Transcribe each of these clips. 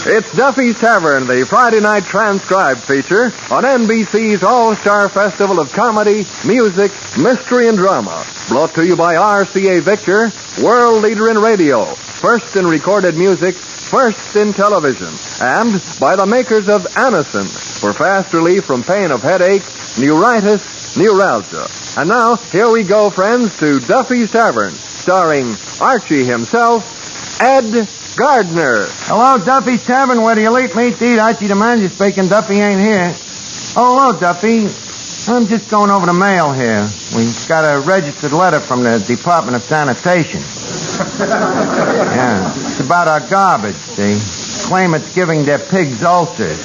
It's Duffy's Tavern, the Friday night transcribed feature on NBC's All-Star Festival of Comedy, Music, Mystery, and Drama. Brought to you by RCA Victor, world leader in radio, first in recorded music, first in television, and by the makers of Anacin for fast relief from pain of headache, neuritis, neuralgia. And now, here we go, friends, to Duffy's Tavern, starring Archie himself, Ed Gardner. Hello, Duffy's Tavern, where the elite meet to eat. Archie the manager speaking. Duffy ain't here. Oh, hello, Duffy. I'm just going over the mail here. We got a registered letter from the Department of Sanitation. Yeah, it's about our garbage. They claim it's giving their pigs ulcers.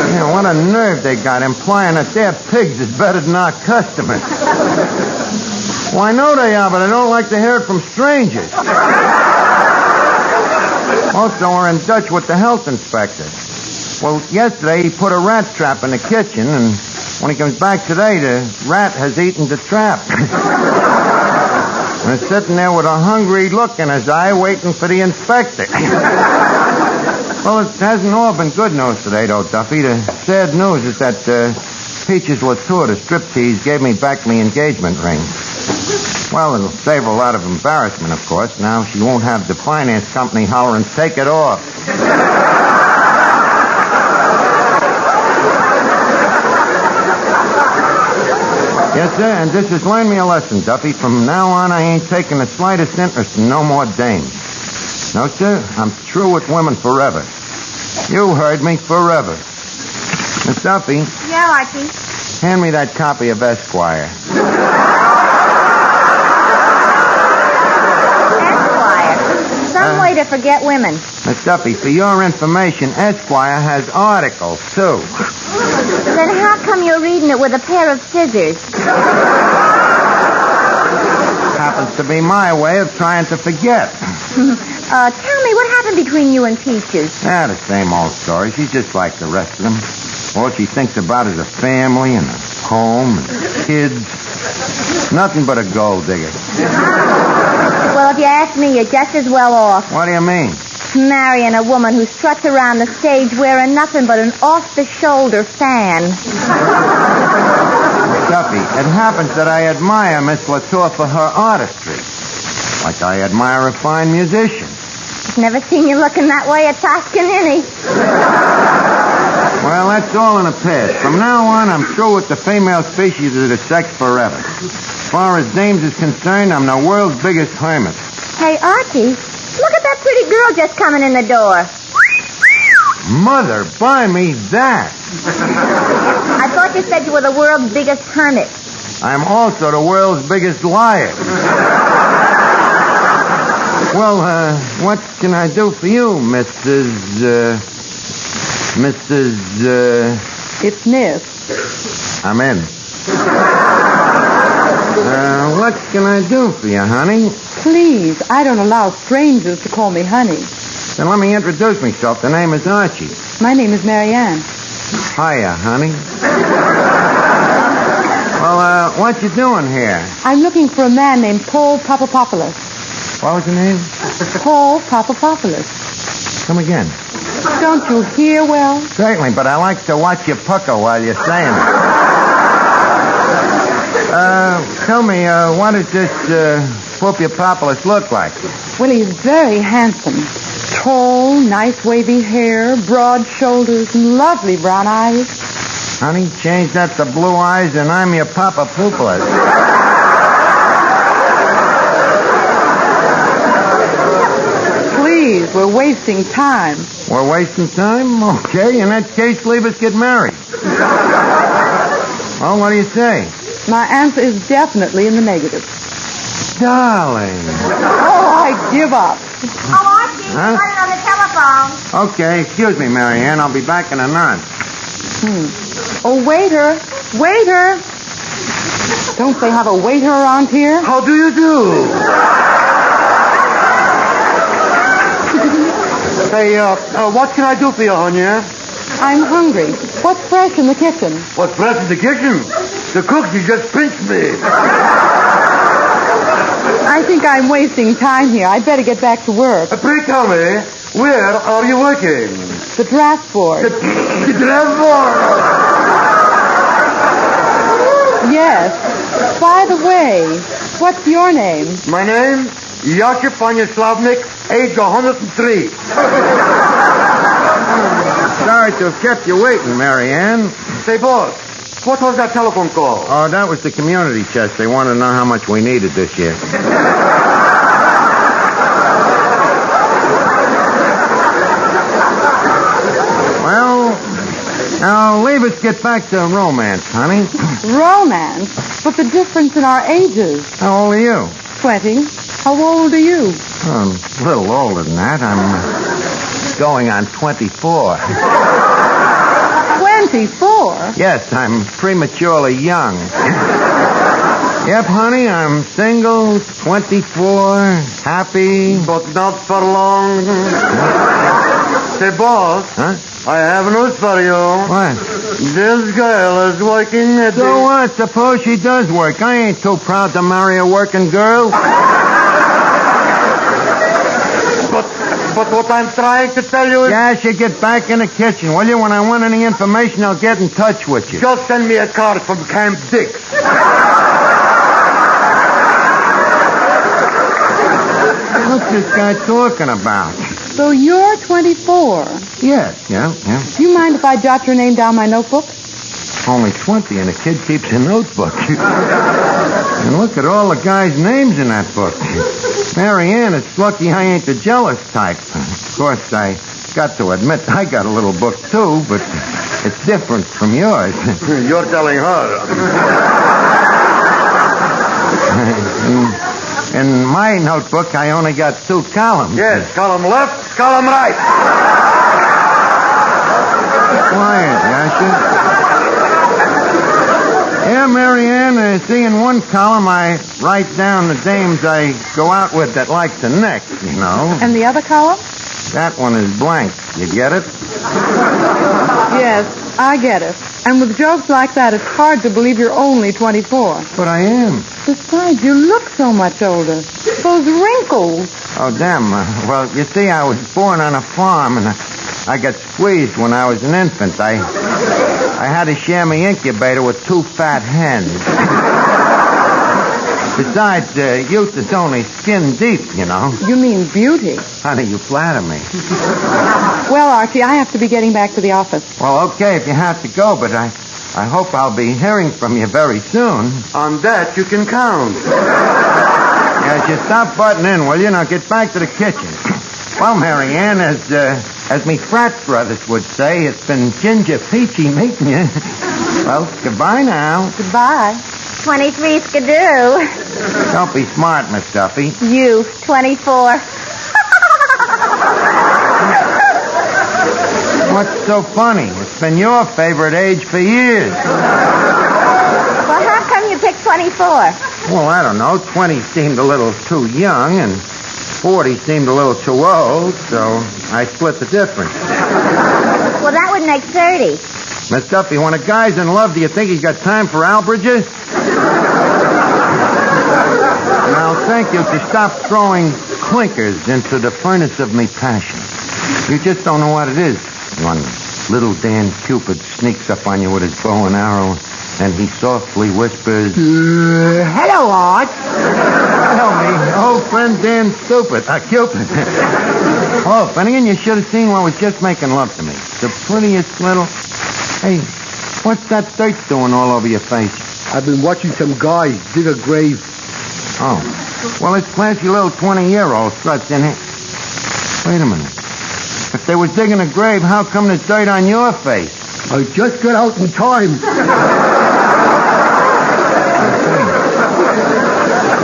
Yeah, what a nerve they got, implying that their pigs is better than our customers. Well, I know they are, but I don't like to hear it from strangers. Also, we're in Dutch with the health inspector. Well, yesterday he put a rat trap in the kitchen, and when he comes back today, the rat has eaten the trap. And it's sitting there with a hungry look in his eye, waiting for the inspector. Well, it hasn't all been good news today, though, Duffy. The sad news is that Peaches Latour, the striptease, gave me back my engagement ring. Well, it'll save her a lot of embarrassment, of course. Now she won't have the finance company hollering, take it off. Yes, sir, and this has learned me a lesson, Duffy. From now on, I ain't taking the slightest interest in no more dames. No, sir, I'm through with women forever. You heard me, forever. Miss Duffy. Yeah, Archie. Hand me that copy of Esquire. Some way to forget women. Miss Duffy, for your information, Esquire has articles, too. Then how come you're reading it with a pair of scissors? Happens to be my way of trying to forget. Tell me, what happened between you and Peaches? Yeah, the same old story. She's just like the rest of them. All she thinks about is a family and a home and kids. Nothing but a gold digger. Well, if you ask me, you're just as well off. What do you mean? Marrying a woman who struts around the stage wearing nothing but an off-the-shoulder fan. Duffy, it happens that I admire Miss Latour for her artistry. Like I admire a fine musician. I've never seen you looking that way at Toscanini. Well, that's all in the past. From now on, I'm through with the female species of the sex forever. As far as dames is concerned, I'm the world's biggest hermit. Hey, Archie, look at that pretty girl just coming in the door. Mother, buy me that. I thought you said you were the world's biggest hermit. I'm also the world's biggest liar. Well, what can I do for you, Mrs. It's Miss. I'm in. What can I do for you, honey? Please, I don't allow strangers to call me honey. Then let me introduce myself. The name is Archie. My name is Mary Ann. Hiya, honey. Well, what you doing here? I'm looking for a man named Paul Papapopoulos. What was your name? Paul Papapopoulos. Come again. Don't you hear well? Certainly, but I like to watch you pucker while you're saying it. Tell me, what does this Papapopoulos look like? Well, he's very handsome. Tall, nice wavy hair, broad shoulders, and lovely brown eyes. Honey, change that to blue eyes, and I'm your Papapopoulos. Please, we're wasting time. We're wasting time? Okay, in that case, leave us get married. Well, what do you say? My answer is definitely in the negative. Darling. Oh, I give up. Oh, Archie, Huh? got it on the telephone. Okay, excuse me, Mary Ann. I'll be back in a nonce. Oh, waiter. Waiter. Don't they have a waiter around here? How do you do? Hey, what can I do for you, honey? I'm hungry. What's fresh in the kitchen? What's fresh in the kitchen? The cook, she just pinched me. I think I'm wasting time here. I'd better get back to work. Pray tell me, where are you working? The draft board. The draft board. Yes. By the way, what's your name? My name, Yakub Slavnik, age 103. Sorry to have kept you waiting, Mary Ann. Say, boss, what was that telephone call? Oh, that was the community chest. They wanted to know how much we needed this year. Well, now leave us get back to romance, honey. Romance? But the difference in our ages. How old are you? 20. How old are you? Oh, a little older than that. I'm going on 24. 24? Yes, I'm prematurely young. Yep, honey, I'm single, 24, happy. But not for long. Say, boss. Huh? I have news for you. What? This girl is working at So what? Suppose she does work. I ain't too proud to marry a working girl. But what I'm trying to tell you is... Yeah, you get back in the kitchen, will you? When I want any information, I'll get in touch with you. Just send me a card from Camp Dix. What's this guy talking about? So you're 24. Yes, yeah. Do you mind if I jot your name down my notebook? Only 20, and the kid keeps a notebook. And look at all the guys' names in that book. Mary Ann, it's lucky I ain't the jealous type. Of course, I got to admit I got a little book, too, but it's different from yours. You're telling her. In my notebook, I only got 2 columns. Yes, column left, column right. Quiet, Yasha. Yeah, Mary Ann, see, in one column I write down the dames I go out with that like the neck, you know. And the other column? That one is blank. You get it? Yes, I get it. And with jokes like that, it's hard to believe you're only 24. But I am. Besides, you look so much older. Those wrinkles. Oh, damn. Well, you see, I was born on a farm, and I got squeezed when I was an infant. I had to share my incubator with 2 fat hens. Besides, youth is only skin deep, you know. You mean beauty. Honey, you flatter me. Well, Archie, I have to be getting back to the office. Well, okay, if you have to go, but I hope I'll be hearing from you very soon. On that, you can count. Yeah, just stop butting in, will you? Now get back to the kitchen. Well, Mary Ann, as me frat brothers would say, it's been ginger peachy meeting you. Well, goodbye now. Goodbye. 23 skidoo. Don't be smart, Miss Duffy. You, 24. What's so funny? It's been your favorite age for years. Well, how come you picked 24? Well, I don't know. 20 seemed a little too young, and 40 seemed a little too old, so I split the difference. Well, that would make 30. Miss Duffy, when a guy's in love, do you think he's got time for Albridges? Now, thank you to stop throwing clinkers into the furnace of me passion. You just don't know what it is. When little Dan Cupid sneaks up on you with his bow and arrow, and he softly whispers, Hello, Art. Hello, me old friend Dan Cupid. Oh, Finnegan, you should have seen what was just making love to me. The prettiest little... Hey, what's that dirt doing all over your face? I've been watching some guys dig a grave. Oh. Well, this classy little 20-year-old struts in here. Wait a minute. If they was digging a grave, how come there's dirt on your face? I just got out in time.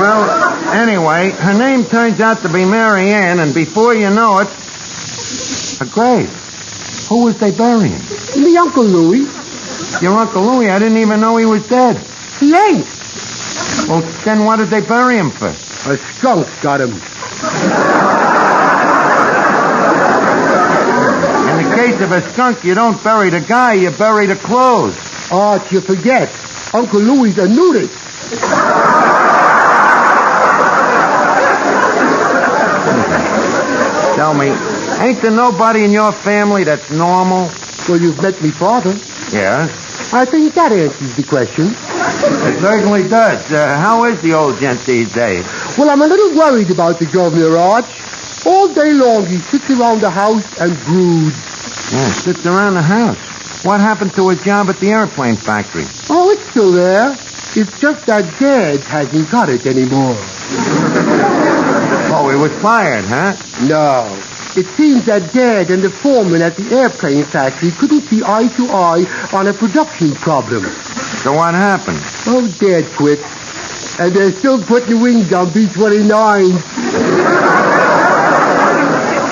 Well, anyway, her name turns out to be Mary Ann, and before you know it, a grave. Who was they burying? Me Uncle Louie. Your Uncle Louie? I didn't even know he was dead. He ain't. Well, then what did they bury him for? A skunk got him. In the case of a skunk, you don't bury the guy, you bury the clothes. Art, you forget. Uncle Louie's a nudist. tell me, ain't there nobody in your family that's normal? Well, you've met me father. Yeah, I think that answers the question. it certainly does. How is the old gent these days? Well, I'm a little worried about the governor, Arch. All day long he sits around the house and broods. Yeah, sits around the house. What happened to his job at the airplane factory? Oh, it's still there. It's just that Dad hasn't got it anymore. Oh, he was fired, huh? No. It seems that Dad and the foreman at the airplane factory couldn't see eye to eye on a production problem. So what happened? Oh, Dad quit. And they're still putting wings on B-29.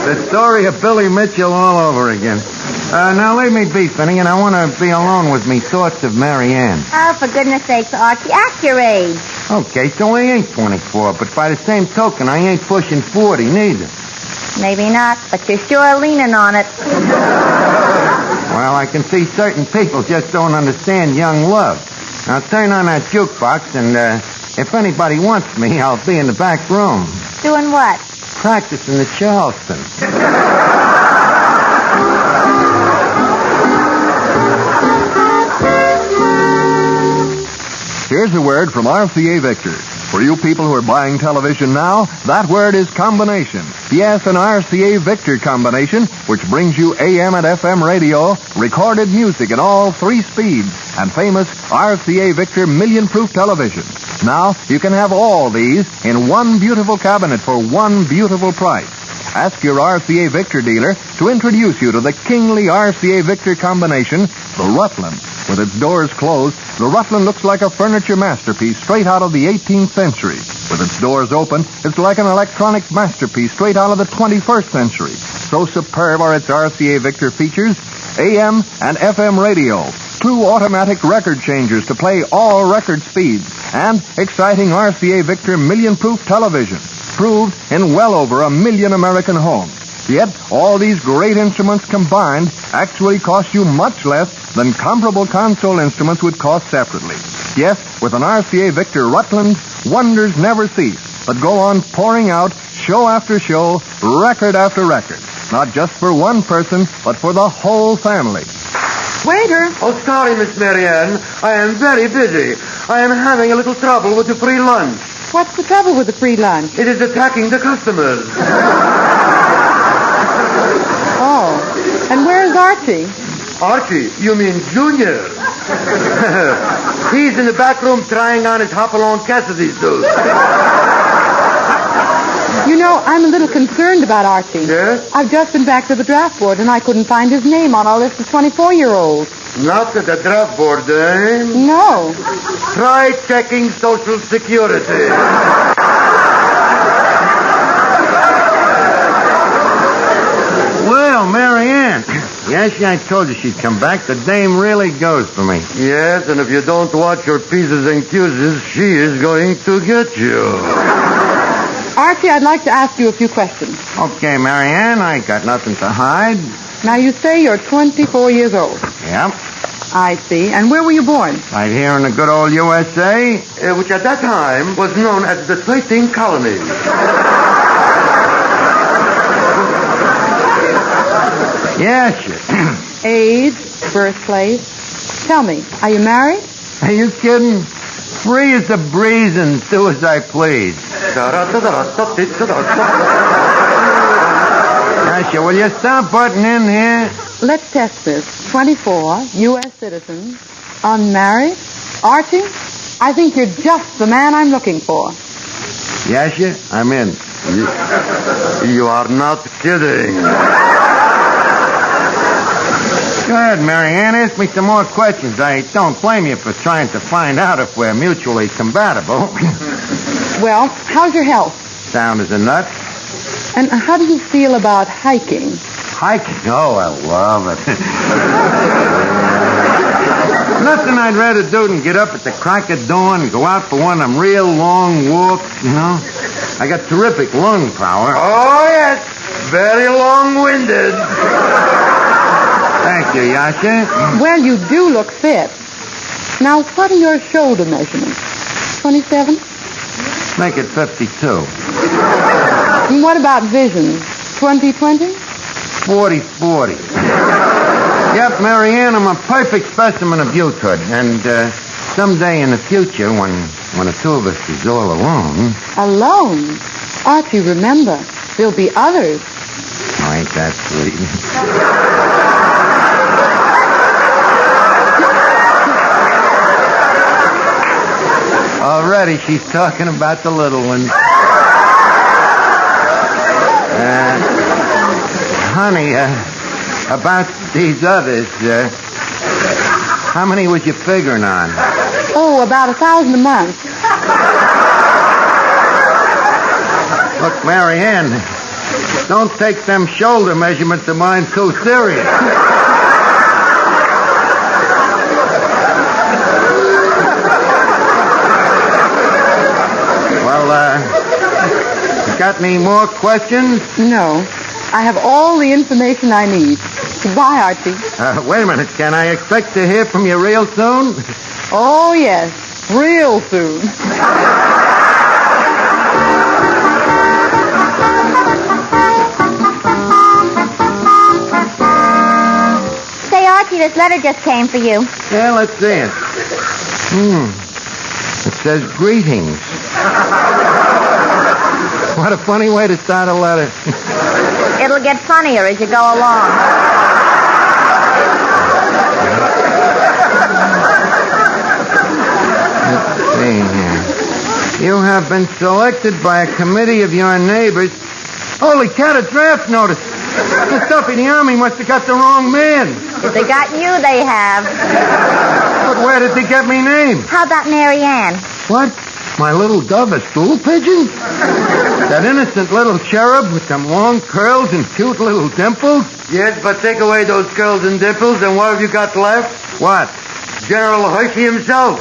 The story of Billy Mitchell all over again. Now leave me be, Finnegan. I want to be alone with me thoughts of Mary Ann. Oh, for goodness sakes, Archie, act your age. Okay, so I ain't 24, but by the same token, I ain't pushing 40 neither. Maybe not, but you're sure leaning on it. Well, I can see certain people just don't understand young love. Now turn on that jukebox, and if anybody wants me, I'll be in the back room. Doing what? Practicing the Charleston. Here's a word from RCA Victor. For you people who are buying television now, that word is combination. Yes, an RCA Victor combination, which brings you AM and FM radio, recorded music in all 3 speeds, and famous RCA Victor million-proof television. Now, you can have all these in one beautiful cabinet for one beautiful price. Ask your RCA Victor dealer to introduce you to the kingly RCA Victor combination, the Rutland. With its doors closed, the Rutland looks like a furniture masterpiece straight out of the 18th century. With its doors open, it's like an electronic masterpiece straight out of the 21st century. So superb are its RCA Victor features: AM and FM radio, 2 automatic record changers to play all record speeds, and exciting RCA Victor million-proof television, proved in well over 1 million American homes. Yet, all these great instruments combined actually cost you much less than comparable console instruments would cost separately. Yes, with an RCA Victor Rutland, wonders never cease, but go on pouring out show after show, record after record. Not just for one person, but for the whole family. Waiter. Oh, sorry, Miss Marianne. I am very busy. I am having a little trouble with the free lunch. What's the trouble with the free lunch? It is attacking the customers. Oh. And where's Archie? Archie, you mean Junior? He's in the back room trying on his Hopalong Cassidy suit. You know, I'm a little concerned about Archie. Yes? I've just been back to the draft board, and I couldn't find his name on our list of 24-year-olds. Not at the draft board, eh? No. Try checking Social Security. Well, Mary Ann. Yes, I told you she'd come back. The dame really goes for me. Yes, and if you don't watch your P's and Q's, she is going to get you. Archie, I'd like to ask you a few questions. Okay, Mary Ann, I got nothing to hide. Now, you say you're 24 years old. Yep. I see. And where were you born? Right here in the good old USA. Which at that time was known as the 13 Colonies. Yes, Age, birthplace. Tell me, are you married? Are you kidding? Free as a breeze and do as I please. Asha, will you stop butting in here? Let's test this. 24, U.S. citizen, unmarried. Archie, I think you're just the man I'm looking for. Yasha, I'm in. You are not kidding. Go ahead, Mary Ann. Ask me some more questions. I don't blame you for trying to find out if we're mutually compatible. Well, how's your health? Sound as a nut. And how do you feel about hiking? Hiking? Oh, I love it. Nothing I'd rather do than get up at the crack of dawn and go out for one of them real long walks, you know. I got terrific lung power. Oh, yes. Very long-winded. Thank you, Yasha. Well, you do look fit. Now, what are your shoulder measurements? 27? Make it 52. And what about vision? 20-20? 40-40. Yep, Marianne, I'm a perfect specimen of youthhood. And someday in the future, when the two of us is all alone... Alone? Archie, remember, there'll be others. Oh, ain't that sweet? Already she's talking about the little one. Honey, about these others, how many was you figuring on? Oh, about 1,000 a month. Look, Marianne, don't take them shoulder measurements of mine too serious. Well, got any more questions? No. I have all the information I need. Goodbye, Archie. Wait a minute. Can I expect to hear from you real soon? Oh, yes. Real soon. Say, Archie, this letter just came for you. Yeah, let's see it. It says greetings. What a funny way to start a letter. It'll get funnier as you go along. Let's see here. You have been selected by a committee of your neighbors. Holy cat, a draft notice. This Duffy, the Army must have got the wrong man. If they got you, they have. But where did they get me name? How about Mary Ann? What? My little dove, a stool pigeon? That innocent little cherub with them long curls and cute little dimples? Yes, but take away those curls and dimples, and what have you got left? What? General Hershey himself.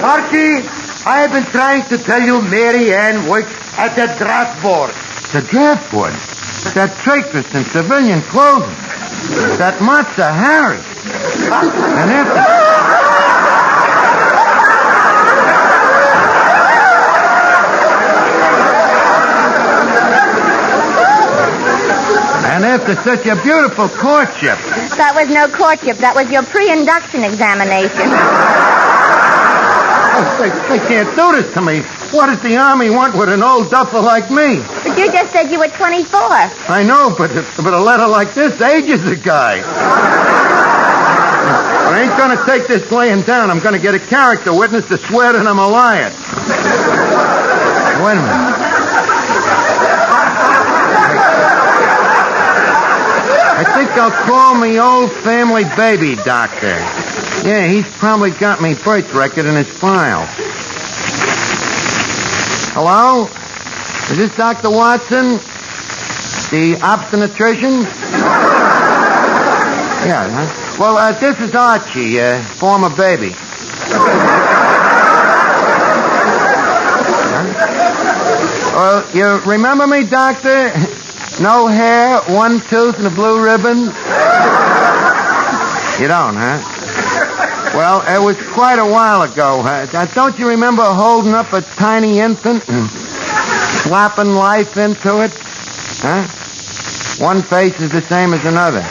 Archie, I have been trying to tell you Mary Ann works at the draft board. The draft board? That traitress in civilian clothing? That Matza Harry? And after such a beautiful courtship. That was no courtship. That was your pre-induction examination. Oh, they can't do this to me. What does the Army want with an old duffer like me? But you just said you were 24. I know, but a letter like this ages a guy. I ain't going to take this laying down. I'm going to get a character witness to swear that I'm a liar. Wait a minute. I think I'll call me old family baby doctor. Yeah, he's probably got me birth record in his file. Hello? Is this Dr. Watson? The obstetrician? Yeah, huh? Well, this is Archie, former baby. Huh? Well, you remember me, Doctor? No hair, one tooth, and a blue ribbon? You don't, huh? Well, it was quite a while ago. Don't you remember holding up a tiny infant and slapping life into it? Huh? One face is the same as another.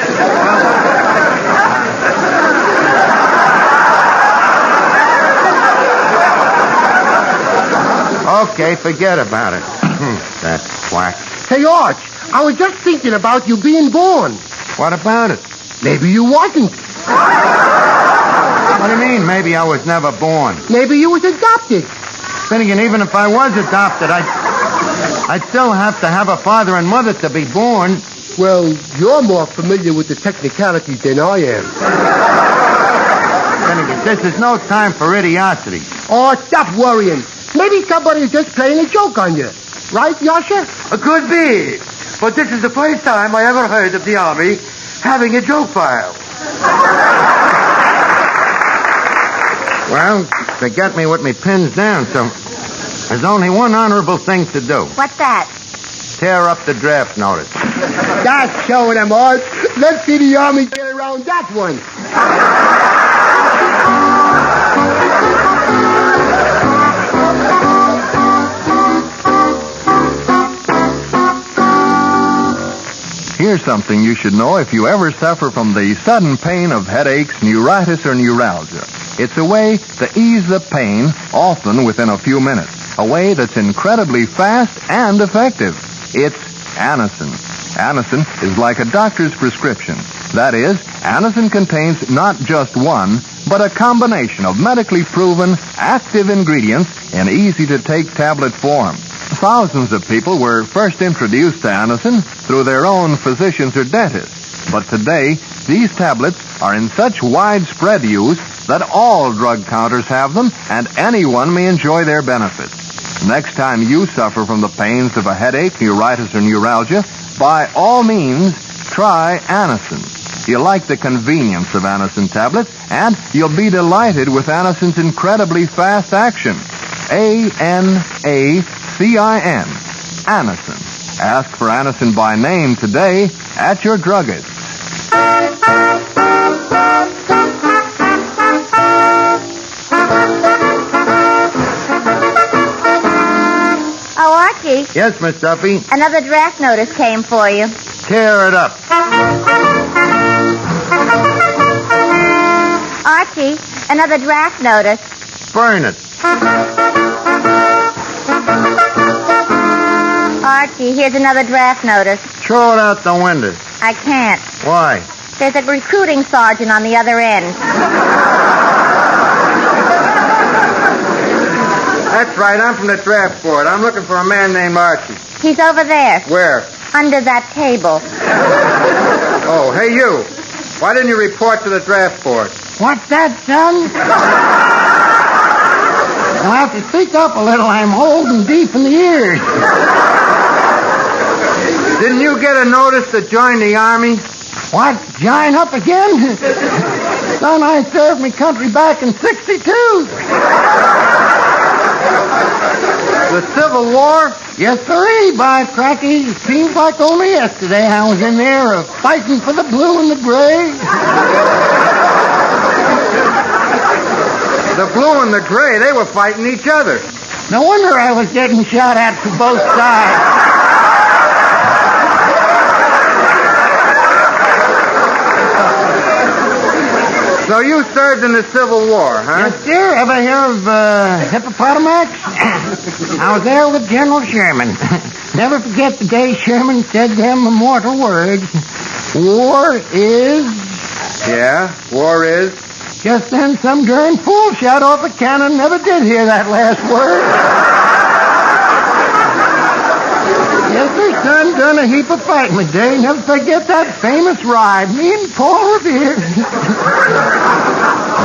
Okay, forget about it. That quack. Hey, Arch, I was just thinking about you being born. What about it? Maybe you wasn't. What do you mean, maybe I was never born? Maybe you was adopted. Then again, even if I was adopted, I'd still have to have a father and mother to be born. Well, you're more familiar with the technicalities than I am. Then again, this is no time for idiocity. Oh, stop worrying. Maybe somebody's just playing a joke on you. Right, Yasha? Could be. But this is the first time I ever heard of the Army having a joke file. Well, they got me with me pins down, so there's only one honorable thing to do. What's that? Tear up the draft notice. That's showing them, Arch. Let's see the Army get around that one. Here's something you should know if you ever suffer from the sudden pain of headaches, neuritis, or neuralgia. It's a way to ease the pain, often within a few minutes. A way that's incredibly fast and effective. It's Anacin. Anacin is like a doctor's prescription. That is, Anacin contains not just one, but a combination of medically proven, active ingredients in easy-to-take tablet form. Thousands of people were first introduced to Anacin through their own physicians or dentists. But today, these tablets are in such widespread use that all drug counters have them, and anyone may enjoy their benefits. Next time you suffer from the pains of a headache, neuritis, or neuralgia, by all means, try Anacin. You'll like the convenience of Anacin tablets, and you'll be delighted with Anacin's incredibly fast action. Anacin. Anacin. Ask for Anacin by name today at your druggist. Oh, Archie, Yes, Miss Duffy. another draft notice came for you. Tear it up. Archie, another draft notice. Burn it. Archie, here's another draft notice. Throw it out the window. I can't. Why? There's a recruiting sergeant on the other end. That's right. I'm from the draft board. I'm looking for a man named Archie. He's over there, Where? under that table. Oh, hey, you. Why didn't you report to the draft board? What's that, son? You'll have to speak up a little. I'm holding deep in the ears. Didn't you get a notice to join the Army? What? Join up again? Son, I served me country back in 62. The Civil War? Yes, sirree, by cracky. Seems like only yesterday I was in there fighting for the blue and the gray. The blue and the gray, they were fighting each other. No wonder I was getting shot at from both sides. So you served in the Civil War, huh? Yes, sir. Ever hear of Hippopotamus? I was there with General Sherman. Never forget the day Sherman said them immortal words. War is... Yeah, war is. Just then some darn fool shot off a cannon. Never did hear that last word. Yes, sir, son. Done a heap of fighting today. Never forget that famous ride. Me and Paul Revere.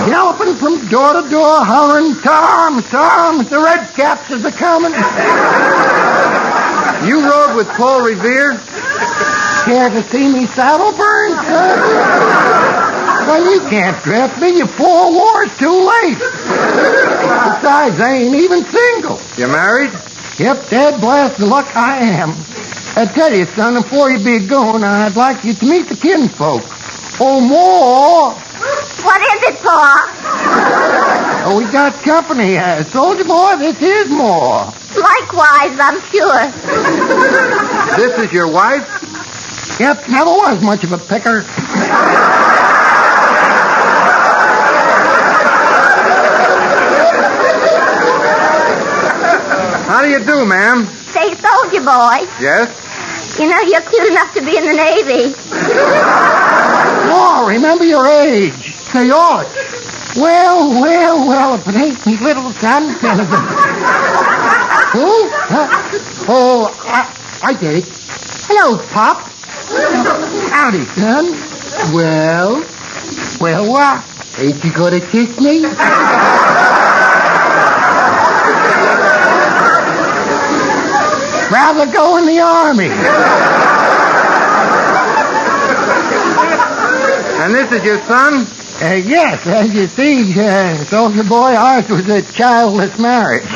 Galloping from door to door, hollering, "Tom, Tom, the red caps is a-coming." You rode with Paul Revere? Care to see me saddle burn, son? Well, you can't draft me. Your 4 wars too late. Besides, I ain't even single. You married? Yep, dad blast the luck I am. I tell you, son, before you be going, I'd like you to meet the kinfolk. Oh, more. What is it, Pa? Oh, we got company. Soldier boy, this is more. Likewise, I'm sure. This is your wife? Yep, never was much of a picker. How do you do, ma'am? Say, soldier boy, Yes? you know you're cute enough to be in the Navy. Oh, remember your age. Say, Arch. Well, if it ain't me little son. Who? Oh, I get it. Hello, Pop. Howdy, son. Well, what? Ain't you gonna kiss me? Rather go in the Army. And this is your son? Yes, as you see, soldier boy, ours was a childless marriage.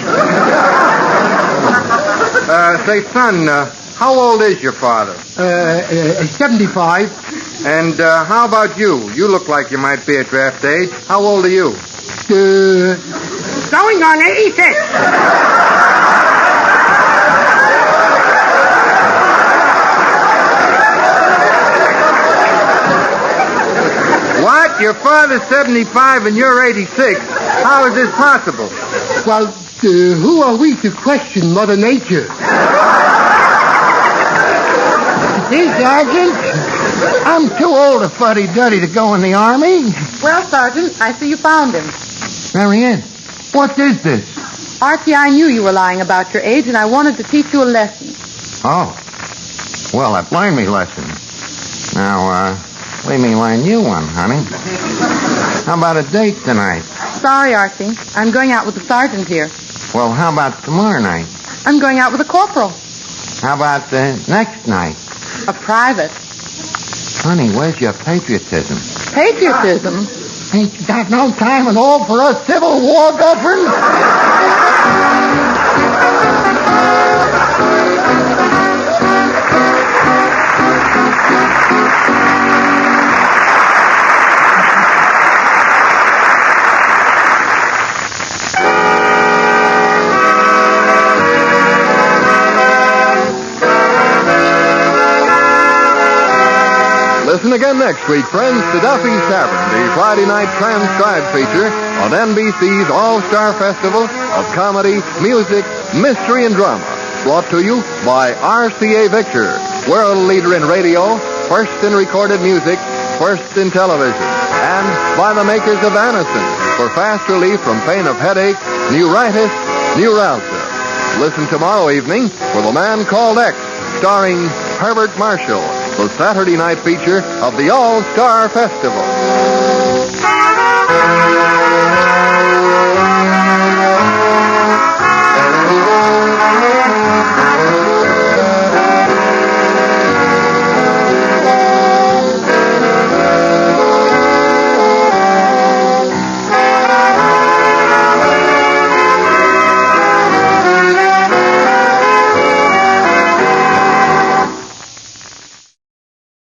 Say, son, how old is your father? 75. And how about you? You look like you might be at draft age. How old are you? Going on 86. your father's 75 and you're 86. How is this possible? Well, who are we to question Mother Nature? See, Sergeant, I'm too old a fuddy-duddy to go in the Army. Well, Sergeant, I see you found him. Marianne, what is this? Archie, I knew you were lying about your age, and I wanted to teach you a lesson. Oh. Well, I've learned me lesson. Now, let me learn you one, honey. How about a date tonight? Sorry, Archie. I'm going out with the sergeant here. Well, how about tomorrow night? I'm going out with a corporal. How about the next night? A private. Honey, where's your patriotism? Patriotism? Ain't you got no time at all for a Civil War veteran? Listen again next week, friends, to Duffy's Tavern, the Friday night transcribed feature on NBC's All-Star Festival of Comedy, Music, Mystery, and Drama. Brought to you by RCA Victor, world leader in radio, first in recorded music, first in television, and by the makers of Anacin for fast relief from pain of headache, neuritis, neuralgia. Listen tomorrow evening for The Man Called X, starring Herbert Marshall, the Saturday night feature of the All-Star Festival.